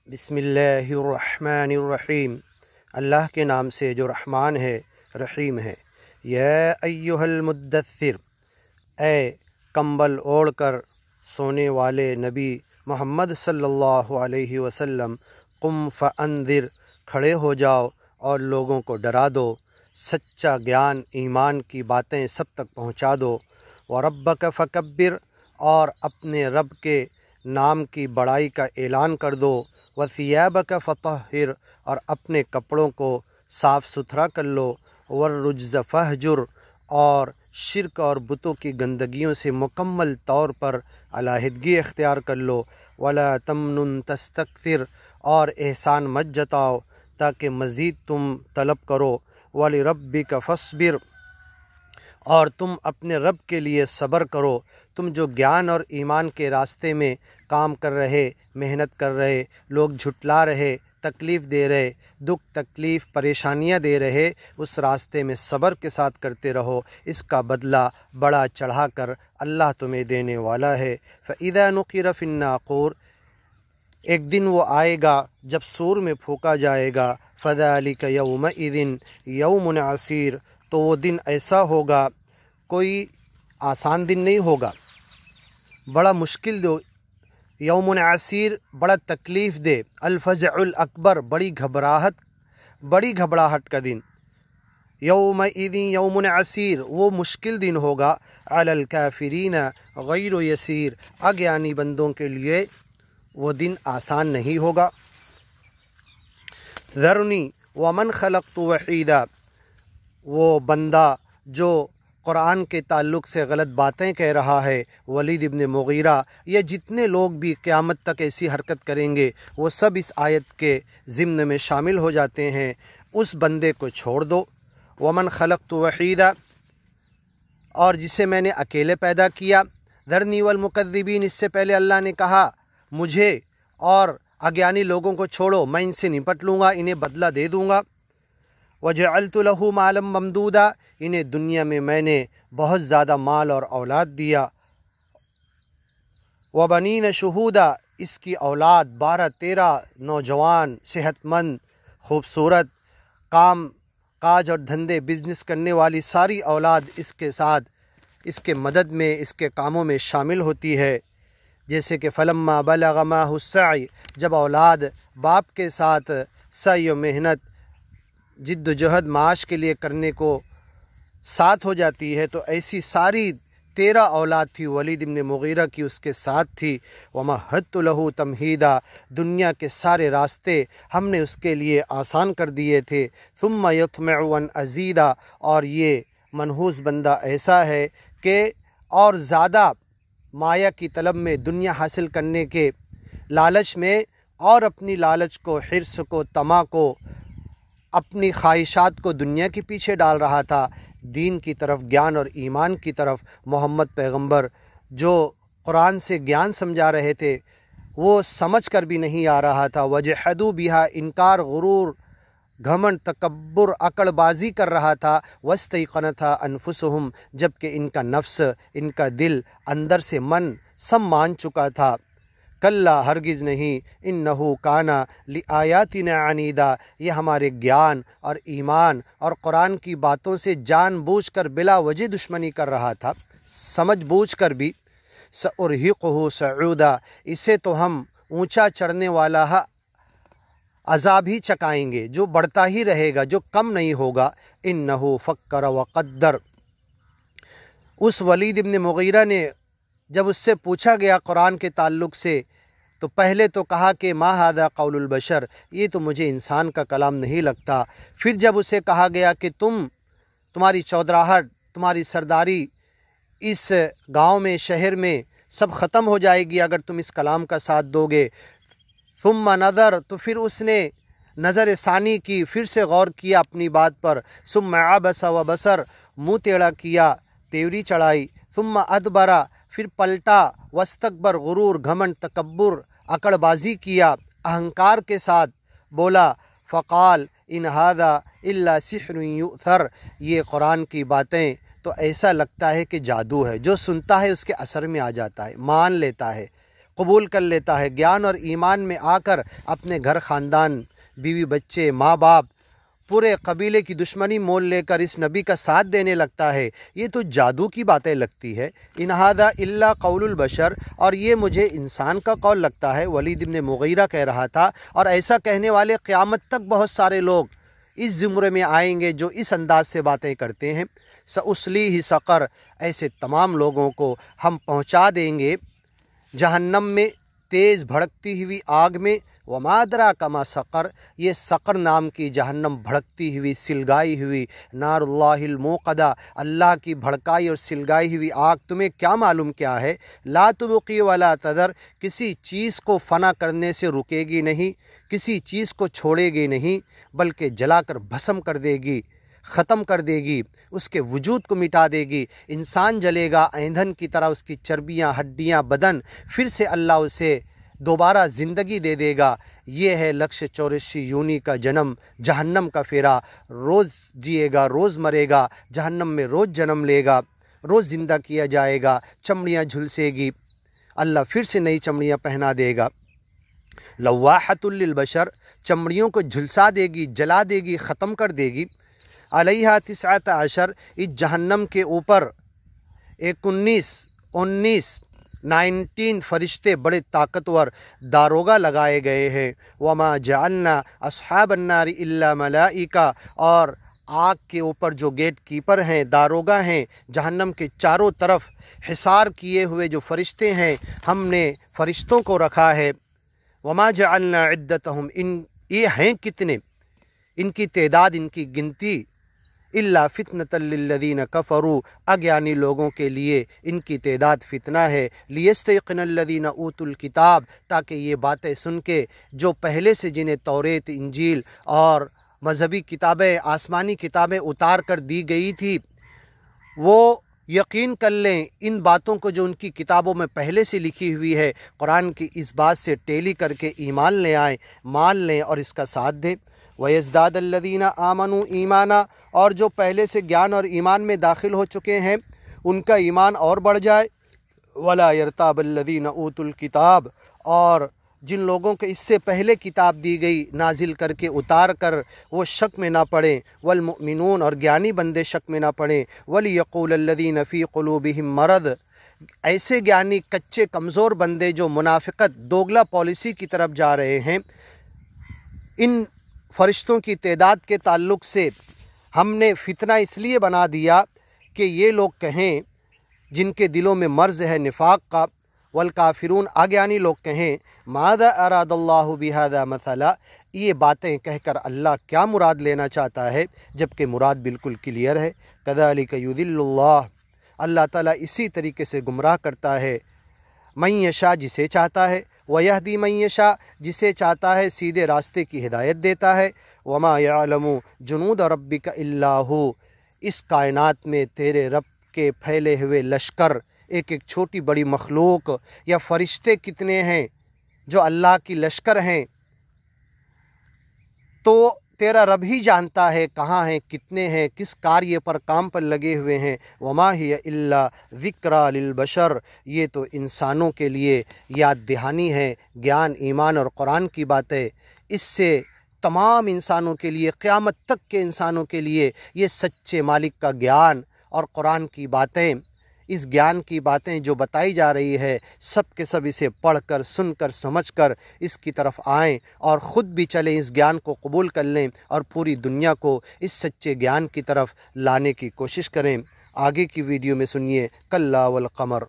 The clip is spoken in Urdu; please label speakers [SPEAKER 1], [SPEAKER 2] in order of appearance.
[SPEAKER 1] بسم اللہ الرحمن الرحیم، اللہ کے نام سے جو رحمان ہے رحیم ہے۔ یا ایہا المدثر، اے کمبل اوڑھ کر سونے والے نبی محمد صلی اللہ علیہ وسلم، قم فانذر، کھڑے ہو جاؤ اور لوگوں کو ڈرا دو، سچا گیان ایمان کی باتیں سب تک پہنچا دو۔ وربک فکبر، اور اپنے رب کے نام کی بڑائی کا اعلان کر دو۔ وثیابک فطہر، اور اپنے کپڑوں کو صاف ستھرا کر لو۔ والرجز فہجر، اور شرک اور بتوں کی گندگیوں سے مکمل طور پر علیحدگی اختیار کر لو۔ ولا تمنن تستکثر، اور احسان مت جتاؤ تاکہ مزید تم طلب کرو۔ ولربک فاصبر، اور تم اپنے رب کے لیے صبر کرو۔ تم جو گیان اور ایمان کے راستے میں کام کر رہے، محنت کر رہے، لوگ جھٹلا رہے، تکلیف دے رہے، دکھ تکلیف پریشانیاں دے رہے، اس راستے میں صبر کے ساتھ کرتے رہو، اس کا بدلہ بڑا چڑھا کر اللہ تمہیں دینے والا ہے۔ فَإِذَا نُقِرَ فِي النَّاقُورِ، ایک دن وہ آئے گا جب سور میں پھونکا جائے گا۔ فَذَلِكَ يَوْمَئِذٍ يَوْمٌ عَسِيرٌ، تو وہ دن ایسا ہوگا، کوئی آسان دن نہیں ہوگا، بڑا مشکل دو، یوم عسیر، بڑا تکلیف دہ، الفزع الاکبر، بڑی گھبراہٹ کا دن۔ یومئذ یوم عسیر، وہ مشکل دن ہوگا، علی الکافرین غیر یسیر، اگیانی بندوں کے لیے وہ دن آسان نہیں ہوگا۔ ذرنی ومن خلقت وحیدا، وہ بندہ جو قرآن کے تعلق سے غلط باتیں کہہ رہا ہے، ولید ابن مغیرہ، یا جتنے لوگ بھی قیامت تک ایسی حرکت کریں گے وہ سب اس آیت کے ضمن میں شامل ہو جاتے ہیں۔ اس بندے کو چھوڑ دو، ومن خلقت وحیدا، اور جسے میں نے اکیلے پیدا کیا۔ ذرنی والمکذبین، اس سے پہلے اللہ نے کہا مجھے اور اگیانی لوگوں کو چھوڑو، میں ان سے نپٹ لوں گا، انہیں بدلہ دے دوں گا۔ وجعلت له مالا ممدودا، انہیں دنیا میں میں نے بہت زیادہ مال اور اولاد دیا۔ وبنین شہودا، اس کی اولاد 12-13 نوجوان، صحت مند، خوبصورت، کام کاج اور دھندے بزنس کرنے والی ساری اولاد اس کے ساتھ، اس کے مدد میں، اس کے کاموں میں شامل ہوتی ہے۔ جیسے کہ فلما بلغ معہ السعی، جب اولاد باپ کے ساتھ سعی و محنت، جد و جہد معاش کے لیے کرنے کو ساتھ ہو جاتی ہے، تو ایسی ساری 13 اولاد تھی ولید ابن مغیرہ کی، اس کے ساتھ تھی۔ ومہدت لہ تمہیدا، دنیا کے سارے راستے ہم نے اس کے لیے آسان کر دیے تھے۔ ثم یطمع ان ازیدا، اور یہ منحوس بندہ ایسا ہے کہ اور زیادہ مایا کی طلب میں، دنیا حاصل کرنے کے لالچ میں، اور اپنی لالچ کو، حرص کو، طمع کو، اپنی خواہشات کو دنیا کے پیچھے ڈال رہا تھا۔ دین کی طرف، گیان اور ایمان کی طرف محمد پیغمبر جو قرآن سے گیان سمجھا رہے تھے وہ سمجھ کر بھی نہیں آ رہا تھا۔ وجحدوا بہا، انکار، غرور، گھمنڈ، تکبر، عقل بازی کر رہا تھا۔ واستیقنتھا انفسہم، جبکہ ان کا نفس، ان کا دل، اندر سے من سب مان چکا تھا۔ کلا، ہرگز نہیں، انہو کانا لآیاتنا عنیدا، یہ ہمارے گیان اور ایمان اور قرآن کی باتوں سے جان بوجھ کر بلا وجہ دشمنی کر رہا تھا، سمجھ بوجھ کر بھی۔ سأرہقہ صعودا، اسے تو ہم اونچا چڑھنے والا عذاب ہی چکائیں گے، جو بڑھتا ہی رہے گا، جو کم نہیں ہوگا۔ انہو فکر وقدر، اس ولید ابن مغیرہ نے جب اس سے پوچھا گیا قرآن کے تعلق سے، تو پہلے تو کہا کہ ما ھذا قول البشر، یہ تو مجھے انسان کا کلام نہیں لگتا۔ پھر جب اسے کہا گیا کہ تمہاری چودراہٹ، تمہاری سرداری اس گاؤں میں، شہر میں سب ختم ہو جائے گی اگر تم اس کلام کا ساتھ دو گے۔ ثم نظر، تو پھر اس نے نظر ثانی کی، پھر سے غور کیا اپنی بات پر۔ ثم عبس وبصر، منہ ٹیڑھا کیا، تیوری چڑھائی۔ ثم ادبر، پھر پلٹا، واستکبر، غرور، گھمنڈ، تکبر، عقل بازی کیا، اہنکار کے ساتھ بولا۔ فقال ان ھذا الا سحر یؤثر، یہ قرآن کی باتیں تو ایسا لگتا ہے کہ جادو ہے، جو سنتا ہے اس کے اثر میں آ جاتا ہے، مان لیتا ہے۔ قبول کر لیتا ہے، گیان اور ایمان میں آ کر اپنے گھر خاندان، بیوی بچے، ماں باپ، پورے قبیلے کی دشمنی مول لے کر اس نبی کا ساتھ دینے لگتا ہے، یہ تو جادو کی باتیں لگتی ہے۔ ان ھذا الا قول البشر، اور یہ مجھے انسان کا قول لگتا ہے، ولید بن مغیرہ کہہ رہا تھا، اور ایسا کہنے والے قیامت تک بہت سارے لوگ اس زمرے میں آئیں گے جو اس انداز سے باتیں کرتے ہیں۔ سأصلیہ سقر، ایسے تمام لوگوں کو ہم پہنچا دیں گے جہنم میں، تیز بھڑکتی ہوئی آگ میں۔ وما ادراک ما سقر، یہ سقر نام کی جہنم بھڑکتی ہوئی سلگائی ہوئی نار اللہ الموقدہ، اللہ کی بھڑکائی اور سلگائی ہوئی آگ تمہیں کیا معلوم کیا ہے؟ لا تبقی ولا تذر، کسی چیز کو فنا کرنے سے رکے گی نہیں، کسی چیز کو چھوڑے گی نہیں، بلکہ جلا کر بھسم کر دے گی، ختم کر دے گی، اس کے وجود کو مٹا دے گی۔ انسان جلے گا ایندھن کی طرح، اس کی چربیاں، ہڈیاں، بدن، پھر سے اللہ اسے دوبارہ زندگی دے دے گا۔ یہ ہے 184 یونی کا جنم، جہنم کا پھیرا، روز جیے گا، روز مرے گا، جہنم میں روز جنم لے گا، روز زندہ کیا جائے گا، چمڑیاں جھلسے گی، اللہ پھر سے نئی چمڑیاں پہنا دے گا۔ لواحۃ للبشر، چمڑیوں کو جھلسا دے گی، جلا دے گی، ختم کر دے گی۔ علیہ 19، اس جہنم کے اوپر 19 فرشتے بڑے طاقتور داروغہ لگائے گئے ہیں۔ وما جعلنا اصحاب النار الا ملائکہ، اور آگ کے اوپر جو گیٹ کیپر ہیں، داروغہ ہیں، جہنم کے چاروں طرف حصار کیے ہوئے جو فرشتے ہیں، ہم نے فرشتوں کو رکھا ہے۔ وما جعلنا عدتہم، یہ ہیں کتنے، ان کی تعداد، ان کی گنتی، الا فتنۃ للذین کفروا، اگیانی لوگوں کے لیے ان کی تعداد فتنہ ہے۔ لیستیقن الذین اوتوا الکتاب، تاکہ یہ باتیں سن کے جو پہلے سے جنہیں توریت، انجیل اور مذہبی کتابیں، آسمانی کتابیں اتار کر دی گئی تھی، وہ یقین کر لیں ان باتوں کو جو ان کی کتابوں میں پہلے سے لکھی ہوئی ہے، قرآن کی اس بات سے ٹیلی کر کے ایمان لے آئیں، مان لیں اور اس کا ساتھ دیں۔ وَيَزْدَادَ الَّذِينَ آمَنُوا ایمانا، اور جو پہلے سے گیان اور ایمان میں داخل ہو چکے ہیں ان کا ایمان اور بڑھ جائے۔ وَلَا يَرْتَابَ الَّذِينَ أُوتُوا الْكِتَابَ، اور جن لوگوں کے اس سے پہلے کتاب دی گئی نازل کر کے اتار کر وہ شک میں نہ پڑیں۔ والمؤمنون، اور گیانی بندے شک میں نہ پڑیں۔ وَلِيَقُولَ الَّذِينَ فِي قُلُوبِهِم مَرَضٌ، ایسے گیانی کچے کمزور بندے جو منافقت، دوگلا پالیسی کی طرف جا رہے ہیں، ان فرشتوں کی تعداد کے تعلق سے ہم نے فتنہ اس لیے بنا دیا کہ یہ لوگ کہیں، جن کے دلوں میں مرض ہے نفاق کا، والکافرون، آگیانی لوگ کہیں ماذا اراد اللہ بہذا مثلا، یہ باتیں کہہ کر اللہ کیا مراد لینا چاہتا ہے، جبکہ مراد بالکل کلیئر ہے۔ کذالک یضل اللہ، اللہ تعالیٰ اسی طریقے سے گمراہ کرتا ہے، من یشاء، جسے چاہتا ہے، ویہدی من یشاء، جسے چاہتا ہے سیدھے راستے کی ہدایت دیتا ہے۔ وما یعلم جنود ربک الا ہو، اس کائنات میں تیرے رب کے پھیلے ہوئے لشکر، ایک ایک چھوٹی بڑی مخلوق یا فرشتے کتنے ہیں جو اللہ کی لشکر ہیں، تو تیرا رب ہی جانتا ہے کہاں ہیں، کتنے ہیں، کس کاریہ پر، کام پر لگے ہوئے ہیں۔ وما ہی الا ذکریٰ للبشر، یہ تو انسانوں کے لیے یاد دہانی ہے، گیان، ایمان اور قرآن کی باتیں، اس سے تمام انسانوں کے لیے، قیامت تک کے انسانوں کے لیے یہ سچے مالک کا گیان اور قرآن کی باتیں، اس گیان کی باتیں جو بتائی جا رہی ہے، سب کے سب اسے پڑھ کر، سن کر، سمجھ کر اس کی طرف آئیں اور خود بھی چلیں، اس گیان کو قبول کر لیں اور پوری دنیا کو اس سچے گیان کی طرف لانے کی کوشش کریں۔ آگے کی ویڈیو میں سنیے کلا والقمر۔